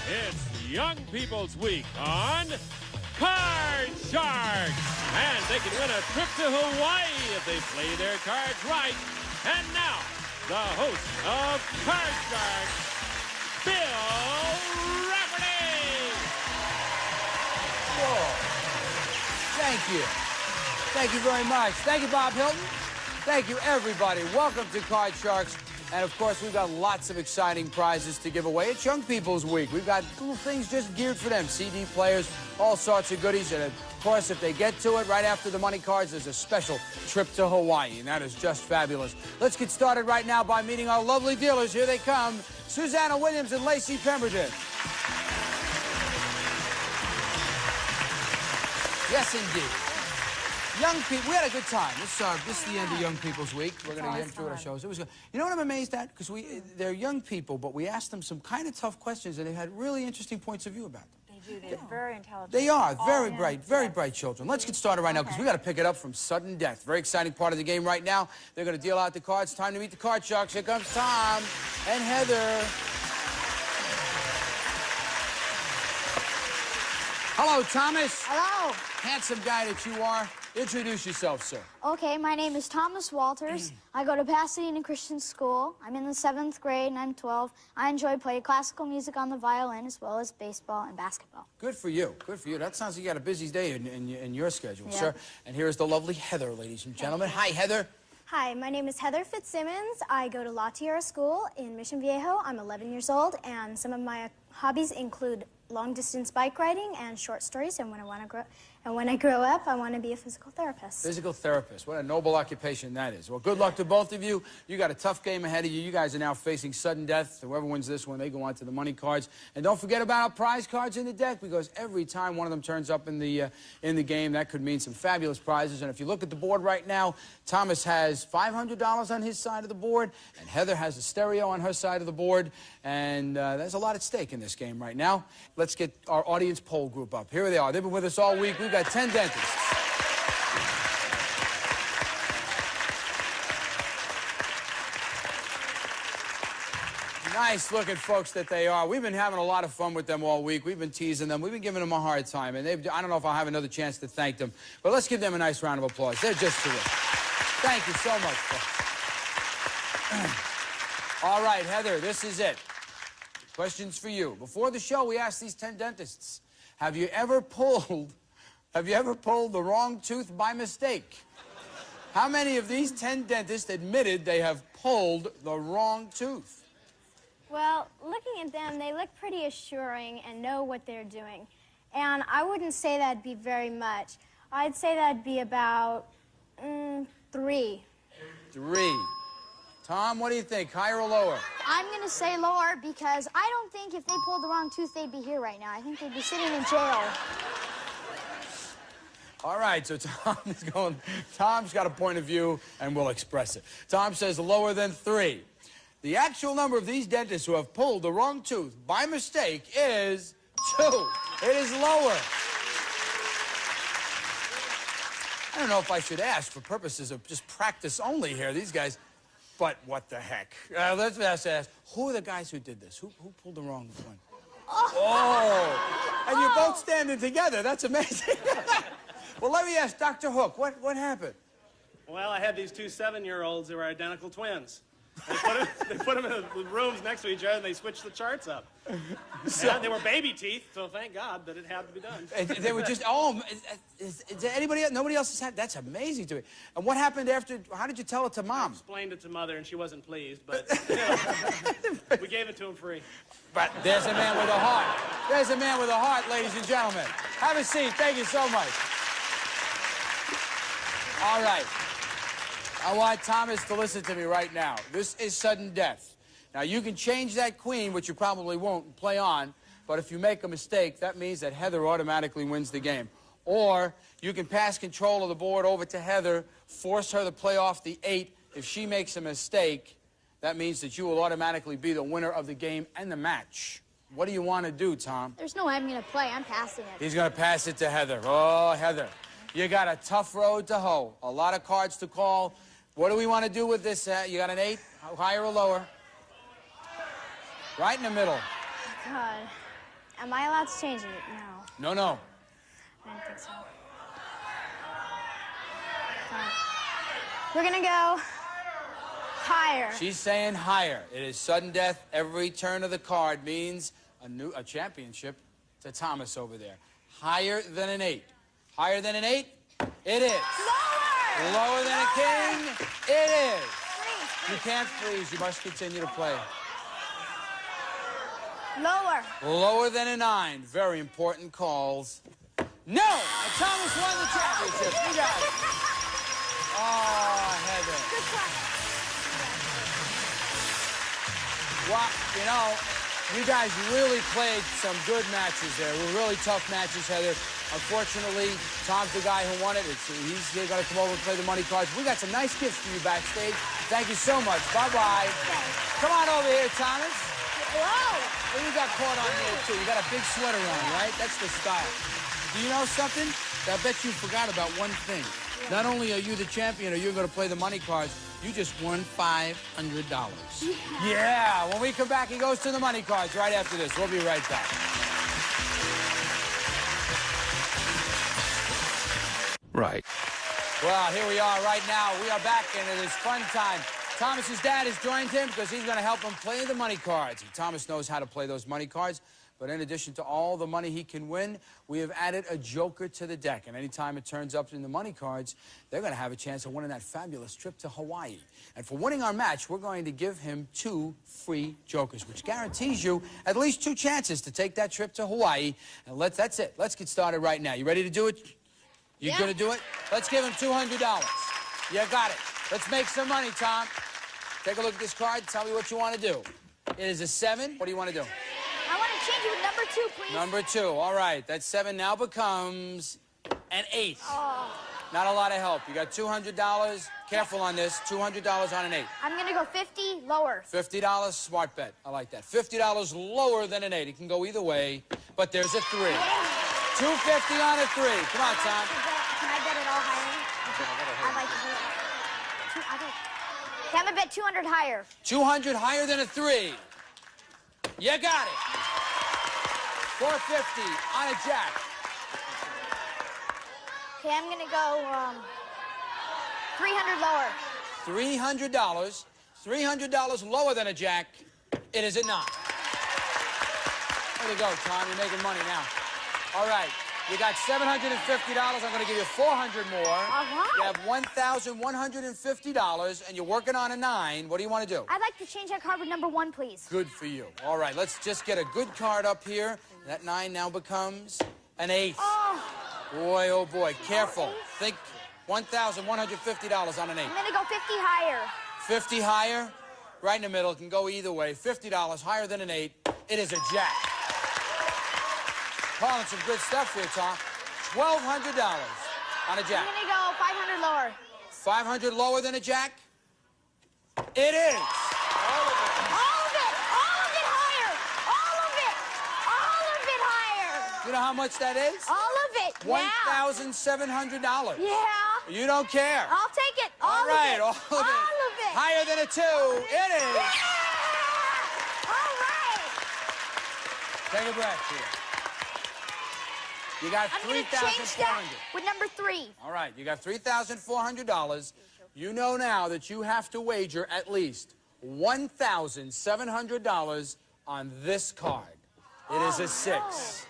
It's Young People's Week on Card Sharks. And they can win a trip to Hawaii if they play their cards right. And now, the host of Card Sharks, Bill Rafferty. Whoa. Thank you. Thank you very much. Thank you, Bob Hilton. Thank you, everybody. Welcome to Card Sharks. And, of course, we've got lots of exciting prizes to give away. It's Young People's Week. We've got little things just geared for them. CD players, all sorts of goodies. And, of course, if they get to it right after the money cards, there's a special trip to Hawaii. And that is just fabulous. Let's get started right now by meeting our lovely dealers. Here they come. Susanna Williams and Lacey Pemberton. Yes, indeed. Young people, we had a good time. This is the end of Young People's Week. We're going to get into our shows. It was good. You know what I'm amazed at? Because they're young people, but we asked them some kind of tough questions, and they had really interesting points of view about them. They do. They're very intelligent. They are very bright, very bright children. Let's get started right now, because we got to pick it up from sudden death. Very exciting part of the game right now. They're going to deal out the cards. Time to meet the Card Sharks. Here comes Tom and Heather. Hello, Thomas. Hello. Handsome guy that you are. Introduce yourself, sir. Okay, my name is Thomas Walters. I go to Pasadena Christian School. I'm in the 7th grade and I'm 12. I enjoy playing classical music on the violin as well as baseball and basketball. Good for you. Good for you. That sounds like you got a busy day in your schedule, Yeah. sir. And here is the lovely Heather, ladies and gentlemen. Hi, Heather. Hi, my name is Heather Fitzsimmons. I go to La Tierra School in Mission Viejo. I'm 11 years old, and some of my hobbies include long-distance bike riding and short stories. And when I grow up, I want to be a physical therapist. Physical therapist. What a noble occupation that is. Well, good luck to both of you. You got a tough game ahead of you. You guys are now facing sudden death. Whoever wins this one, they go on to the money cards. And don't forget about our prize cards in the deck, because every time one of them turns up in the game, that could mean some fabulous prizes. And if you look at the board right now, Thomas has $500 on his side of the board, and Heather has a stereo on her side of the board. And there's a lot at stake in this game right now. Let's get our audience poll group up. Here they are. They've been with us all week. We've got 10 dentists. Nice-looking folks that they are. We've been having a lot of fun with them all week. We've been teasing them. We've been giving them a hard time. And I don't know if I'll have another chance to thank them. But let's give them a nice round of applause. They're just terrific. Thank you so much, folks. All right, Heather, this is it. Questions for you. Before the show, we asked these 10 dentists, have you ever pulled the wrong tooth by mistake? How many of these 10 dentists admitted they have pulled the wrong tooth? Well, looking at them, they look pretty assuring and know what they're doing. And I wouldn't say that'd be very much. I'd say that'd be about 3. 3. Tom, what do you think? Higher or lower? I'm going to say lower because I don't think if they pulled the wrong tooth, they'd be here right now. I think they'd be sitting in jail. All right, so Tom's got a point of view, and we'll express it. Tom says lower than 3. The actual number of these dentists who have pulled the wrong tooth by mistake is 2. It is lower. I don't know if I should ask for purposes of just practice only here. These guys... But what the heck? Let's ask, who are the guys who did this? Who pulled the wrong one? Oh! And you're both standing together. That's amazing. Well, let me ask Dr. Hook, what happened? Well, I had these 2 7-year-olds who were identical twins. They put them in the rooms next to each other, and they switched the charts up. And they were baby teeth, so thank God that it had to be done. And they were just, is there anybody else? Nobody else has had, that's amazing to me. And what happened after, how did you tell it to Mom? I explained it to Mother, and she wasn't pleased, but you know, we gave it to him free. But there's a man with a heart. There's a man with a heart, ladies and gentlemen. Have a seat. Thank you so much. All right. I want Thomas to listen to me right now. This is sudden death. Now, you can change that queen, which you probably won't, and play on, but if you make a mistake, that means that Heather automatically wins the game. Or you can pass control of the board over to Heather, force her to play off the 8. If she makes a mistake, that means that you will automatically be the winner of the game and the match. What do you want to do, Tom? There's no way I'm going to play. I'm passing it. He's going to pass it to Heather. Oh, Heather, you got a tough road to hoe. A lot of cards to call. What do we want to do with this? You got an 8? Higher or lower? Right in the middle. God. Am I allowed to change it? No. No. I didn't think so. We're gonna go higher. She's saying higher. It is sudden death. Every turn of the card means a championship to Thomas over there. Higher than an 8. Higher than an 8? It is. Lower! Lower than a king? It is. Freeze. You can't freeze. You must continue to play. Lower. Lower than a 9. Very important calls. No! And Thomas won the championship. You got it. Oh, Heather. Good try. Well, you know, you guys really played some good matches there. Were really tough matches, Heather. Unfortunately, Tom's the guy who won it. He's going to come over and play the money cards. We got some nice gifts for you backstage. Thank you so much. Bye-bye. Come on over here, Thomas. Whoa! Well, you got caught on there, too. You got a big sweater on, right? That's the style. Do you know something? I bet you forgot about one thing. Not only are you the champion or you're going to play the money cards, you just won $500. Yeah. When we come back, he goes to the money cards right after this. We'll be right back. Right. Well, here we are right now. We are back, and it is fun time. Thomas's dad has joined him because he's going to help him play the money cards. And Thomas knows how to play those money cards. But in addition to all the money he can win, we have added a joker to the deck. And anytime it turns up in the money cards, they're going to have a chance of winning that fabulous trip to Hawaii. And for winning our match, we're going to give him 2 free jokers, which guarantees you at least 2 chances to take that trip to Hawaii. And that's it. Let's get started right now. You ready to do it? You going to do it? Let's give him $200. You got it. Let's make some money, Tom. Take a look at this card. Tell me what you want to do. It is a 7. What do you want to do? I want to change it with number 2, please. Number 2. All right. That 7 now becomes an 8. Oh. Not a lot of help. You got $200. Careful on this. $200 on an 8. I'm going to go 50 lower. $50. Smart bet. I like that. $50 lower than an 8. It can go either way. But there's a 3. $250 on a 3. Come on, Tom. Can I bet it all higher? I'd like to do it. Okay, I'm going to bet 200 higher. 200 higher than a 3. You got it. $450 on a jack. Okay, I'm going to go 300 lower. $300. $300 lower than a jack. It is a 9. Way to go, Tom. You're making money now. All right. You got $750. I'm going to give you $400 more. Uh-huh. You have $1,150, and you're working on a 9. What do you want to do? I'd like to change that card with number 1, please. Good for you. All right, let's just get a good card up here. That 9 now becomes an 8. Oh. Boy, oh boy, careful. Think $1,150 on an 8. I'm going to go 50 higher. 50 higher, right in the middle. It can go either way. $50 higher than an 8. It is a jack. Calling some good stuff here, Tom. $1,200 on a jack. I'm going to go 500 lower. 500 lower than a jack? It is. All of it. All of it. All of it higher. All of it. All of it higher. You know how much that is? All of it. $1,700. Yeah. You don't care. I'll take it. All right, all of it. All of it. Higher than a 2. It is. Yeah. All right. Take a breath here. You got I'm going to change that $3,400. with number 3. All right, you got $3,400. You know now that you have to wager at least $1,700 on this card. It is a 6.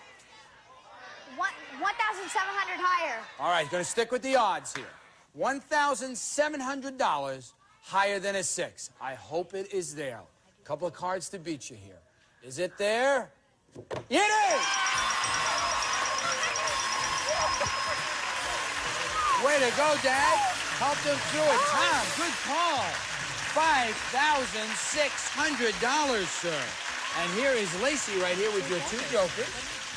1,700 higher. All right, going to stick with the odds here. $1,700 higher than a 6. I hope it is there. A couple of cards to beat you here. Is it there? It is! Way to go, Dad. Helped him through it. Tom, good call. $5,600, sir. And here is Lacey right here with your 2 jokers.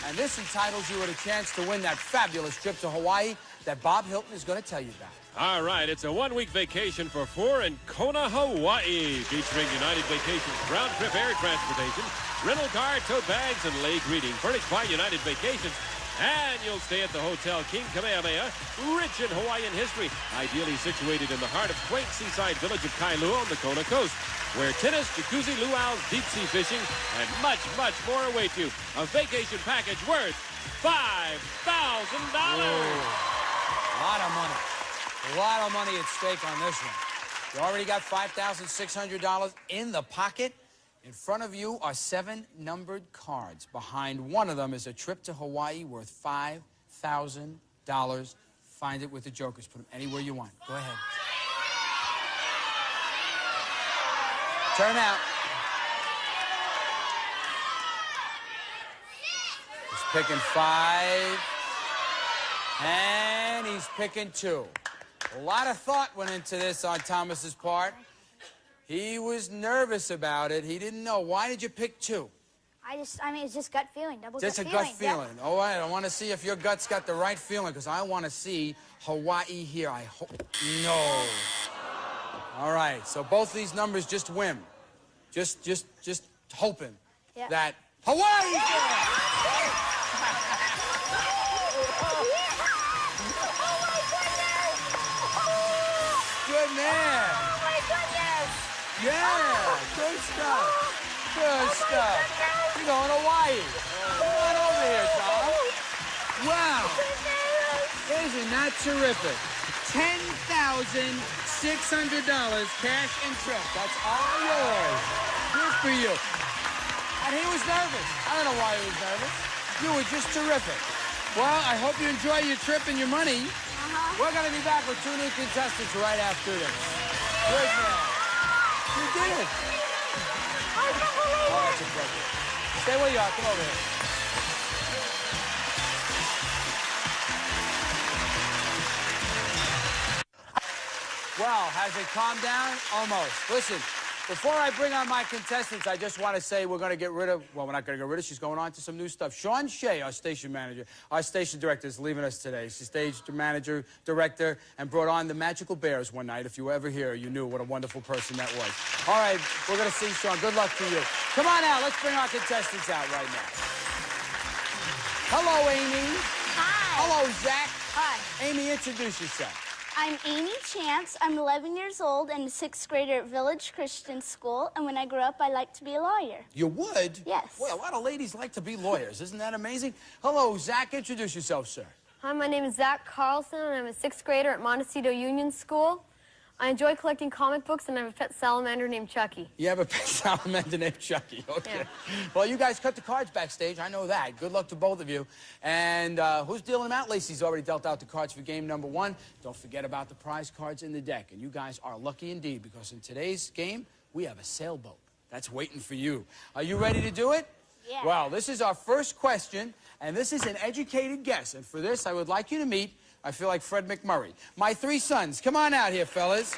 And this entitles you at a chance to win that fabulous trip to Hawaii that Bob Hilton is going to tell you about. All right, it's a 1-week vacation for 4 in Kona, Hawaii, featuring United Vacations round-trip air transportation, rental car, tote bags, and lake greeting. Furnished by United Vacations. And you'll stay at the Hotel King Kamehameha, rich in Hawaiian history, ideally situated in the heart of quaint seaside village of Kailua on the Kona coast, where tennis, jacuzzi, luau's, deep-sea fishing, and much, much more await you. A vacation package worth $5,000. A lot of money. A lot of money at stake on this one. You already got $5,600 in the pocket. In front of you are 7 numbered cards. Behind one of them is a trip to Hawaii worth $5,000. Find it with the jokers. Put them anywhere you want. Go ahead. Turn out. He's picking 5. And he's picking 2. A lot of thought went into this on Thomas's part. He was nervous about it. He didn't know. Why did you pick 2? I mean, it's just gut feeling, double Just gut a feeling. gut feeling. Yep. All right, I want to see if your gut's got the right feeling, because I want to see Hawaii here. I hope. No. All right, so both these numbers just whim. Just hoping that Hawaii. Good man. Oh my goodness! Yeah, good stuff. Good stuff. You're going to Hawaii. Come on over here, Tom. Wow. Isn't that terrific? $10,600 cash and trip. That's all yours. Good for you. And he was nervous. I don't know why he was nervous. You were just terrific. Well, I hope you enjoy your trip and your money. We're going to be back with 2 new contestants right after this. Good man. You did it. I can't believe Oh, that's a pleasure. Stay where you are. Come over here. Well, has it calmed down? Almost. Listen, before I bring on my contestants, I just want to say we're going to get rid of, well, we're not going to get rid of, she's going on to some new stuff. Sean Shea, our station manager, our station director, is leaving us today. She's stage manager, director, and brought on the Magical Bears one night. If you were ever here, you knew what a wonderful person that was. All right, we're going to see Sean. Good luck to you. Come on out. Let's bring our contestants out right now. Hello, Amy. Hi. Hello, Zach. Hi. Amy, introduce yourself. I'm Amy Chance. I'm 11 years old and a 6th grader at Village Christian School. And when I grew up, I liked to be a lawyer. You would? Yes. Boy, a lot of ladies like to be lawyers. Isn't that amazing? Hello, Zach. Introduce yourself, sir. Hi, my name is Zach Carlson, and I'm a 6th grader at Montecito Union School. I enjoy collecting comic books, and I have a pet salamander named Chucky. You have a pet salamander named Chucky. Okay. Yeah. Well, you guys cut the cards backstage. I know that. Good luck to both of you. And who's dealing them out? Lacey's already dealt out the cards for game number 1. Don't forget about the prize cards in the deck. And you guys are lucky indeed, because in today's game, we have a sailboat. That's waiting for you. Are you ready to do it? Yeah. Well, this is our first question, and this is an educated guess. And for this, I would like you to meet, I feel like Fred McMurray, my 3 sons. Come on out here, fellas.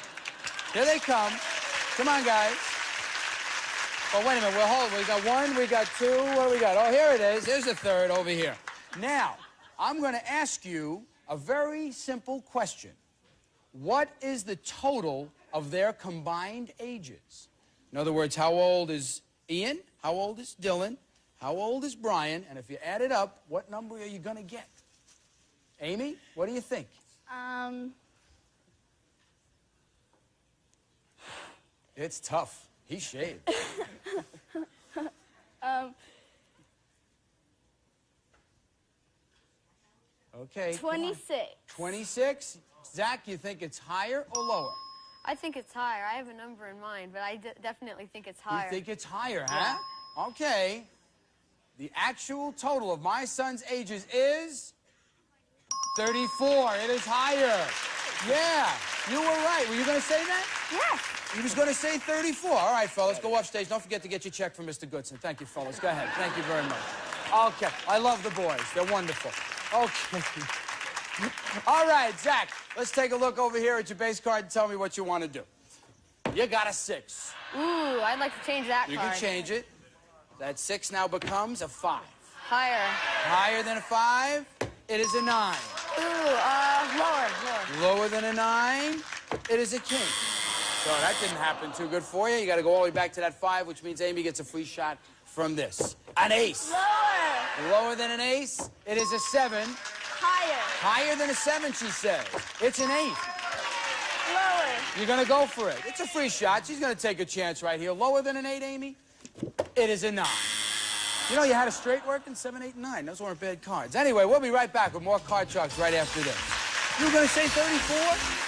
Here they come. Come on, guys. Oh, wait a minute. We'll hold. We got 1, we got 2. What do we got? Oh, here it is. Here's a 3rd over here. Now, I'm going to ask you a very simple question. What is the total of their combined ages? In other words, how old is Ian? How old is Dylan? How old is Brian? And if you add it up, what number are you going to get? Amy, what do you think? It's tough. He shaved. Okay. 26. 26? Zach, you think it's higher or lower? I think it's higher. I have a number in mind, but I definitely think it's higher. You think it's higher, huh? Yeah. Okay. The actual total of my son's ages is 34. It is higher. Yeah, you were right. Were you going to say that? Yes. He was going to say 34. All right, fellas, go upstage. Don't forget to get your check from Mr. Goodson. Thank you, fellas. Go ahead. Thank you very much. Okay. I love the boys. They're wonderful. Okay. All right, Zach, let's take a look over here at your base card and tell me what you want to do. You got a 6. Ooh, I'd like to change that You card. can change it. That 6 now becomes a 5. Higher. Higher than a 5, it is a 9. Ooh, lower. Lower than a 9, it is a king. So that didn't happen too good for you. You got to go all the way back to that 5, which means Amy gets a free shot from this. An ace. Lower. Lower than an ace. It is a 7. Higher. Higher than a 7, she says. It's an 8. Lower. You're going to go for it. It's a free shot. She's going to take a chance right here. Lower than an 8, Amy? It is a 9. You know, you had a straight working 7, 8, and 9. Those weren't bad cards. Anyway, we'll be right back with more Card Sharks right after this. You were going to say 34?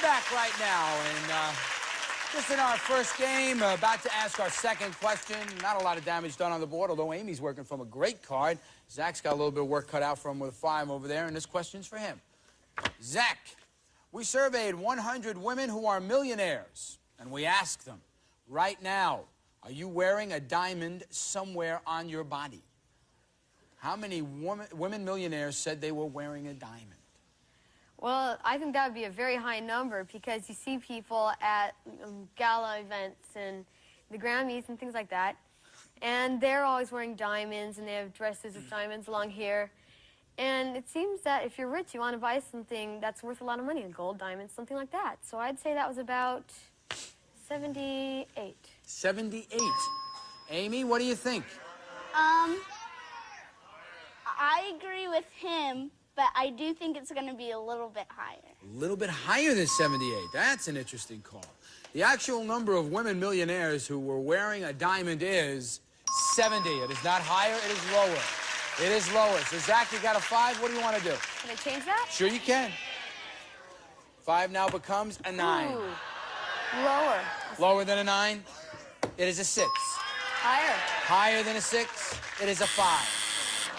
Back right now, and just in our first game, about to ask our second question. Not a lot of damage done on the board, although Amy's working from a great card. Zach's got a little bit of work cut out for him with a 5 over there, and this question's for him. Zach, we surveyed 100 women who are millionaires, and we asked them, right now, are you wearing a diamond somewhere on your body? How many women millionaires said they were wearing a diamond? Well, I think that would be a very high number because you see people at gala events and the Grammys and things like that, and they're always wearing diamonds, and they have dresses with diamonds along here. And it seems that if you're rich, you want to buy something that's worth a lot of money, gold, diamonds, something like that. So I'd say that was about 78. 78. Amy, what do you think? I agree with him, but I do think it's going to be a little bit higher. A little bit higher than 78. That's an interesting call. The actual number of women millionaires who were wearing a diamond is 70. It is not higher, it is lower. It is lower. So, Zach, you got a 5. What do you want to do? Can I change that? Sure you can. 5 now becomes a 9. Ooh, lower. Lower than a 9? It is a 6. Higher. Higher than a 6? It is a 5.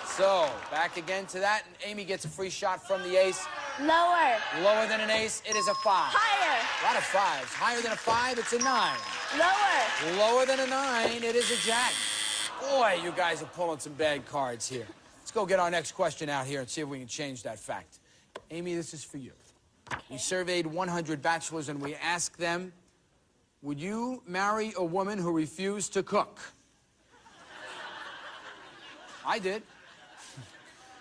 So, back again to that, and Amy gets a free shot from the ace. Lower. Lower than an ace, it is a 5. Higher. A lot of 5s. Higher than a 5, it's a 9. Lower. Lower than a 9, it is a jack. Boy, you guys are pulling some bad cards here. Let's go get our next question out here and see if we can change that fact. Amy, this is for you. Okay. We surveyed 100 bachelors, and we asked them, would you marry a woman who refused to cook? I did.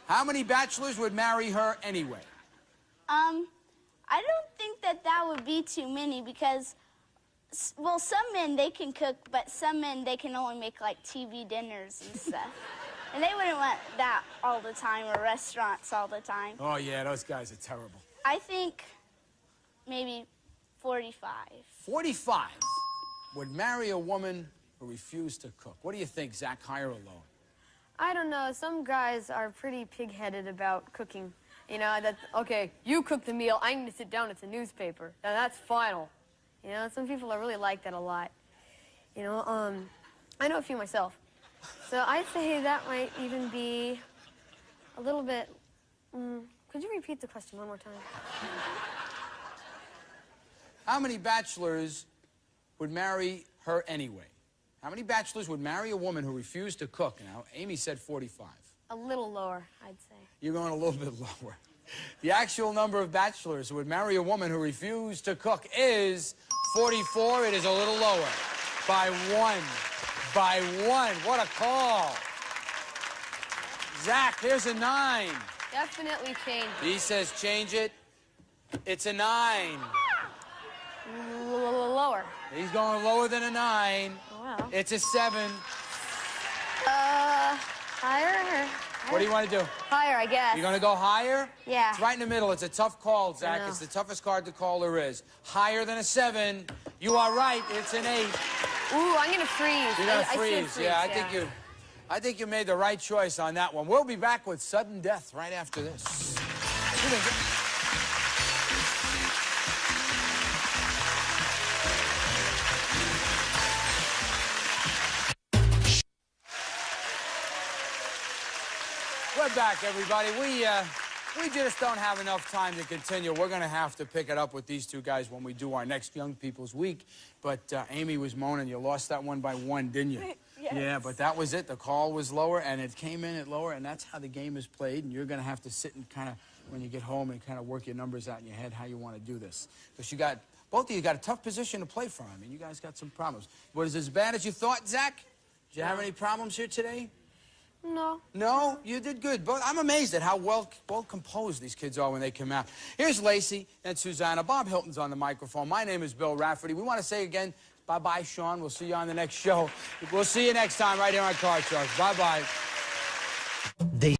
How many bachelors would marry her anyway? I don't think that would be too many because, well, some men, they can cook, but some men, they can only make, like, TV dinners and stuff. And they wouldn't want that all the time or restaurants all the time. Oh, yeah, those guys are terrible. I think maybe 45. 45 would marry a woman who refused to cook. What do you think, Zach, higher or lower? I don't know. Some guys are pretty pig-headed about cooking. You know, that, okay, you cook the meal, I need to sit down, it's a newspaper. Now that's final. You know, some people are really like that a lot. You know, I know a few myself. So I'd say that might even be a little bit, could you repeat the question one more time? How many bachelors would marry her anyway? How many bachelors would marry a woman who refused to cook? Now, Amy said 45. A little lower, I'd say. You're going a little bit lower. The actual number of bachelors who would marry a woman who refused to cook is 44. It is a little lower. By 1. By 1. What a call. Zach, here's a 9. Definitely change it. He says change it. It's a 9. Lower. He's going lower than a 9. Wow. It's a 7. Higher? What do you want to do? Higher, I guess. You're going to go higher? Yeah. It's right in the middle. It's a tough call, Zach. It's the toughest card to call there is. Higher than a 7. You are right. It's an 8. Ooh, I'm going to freeze. You're going to freeze. Yeah, I think you made the right choice on that one. We'll be back with sudden death right after this. We're back, everybody. We just don't have enough time to continue. We're going to have to pick it up with these two guys when we do our next Young People's Week. But Amy was moaning you lost that one by 1, didn't you? Yes. Yeah, but that was it. The call was lower, and it came in at lower, and that's how the game is played. And you're going to have to sit and kind of, when you get home, and kind of work your numbers out in your head how you want to do this. Because both of you got a tough position to play from. I mean, you guys got some problems. Was it as bad as you thought, Zach? Did you have any problems here today? No. No? You did good. But I'm amazed at how well composed these kids are when they come out. Here's Lacey and Susanna. Bob Hilton's on the microphone. My name is Bill Rafferty. We want to say again, bye-bye, Sean. We'll see you on the next show. We'll see you next time right here on Card Sharks. Bye-bye.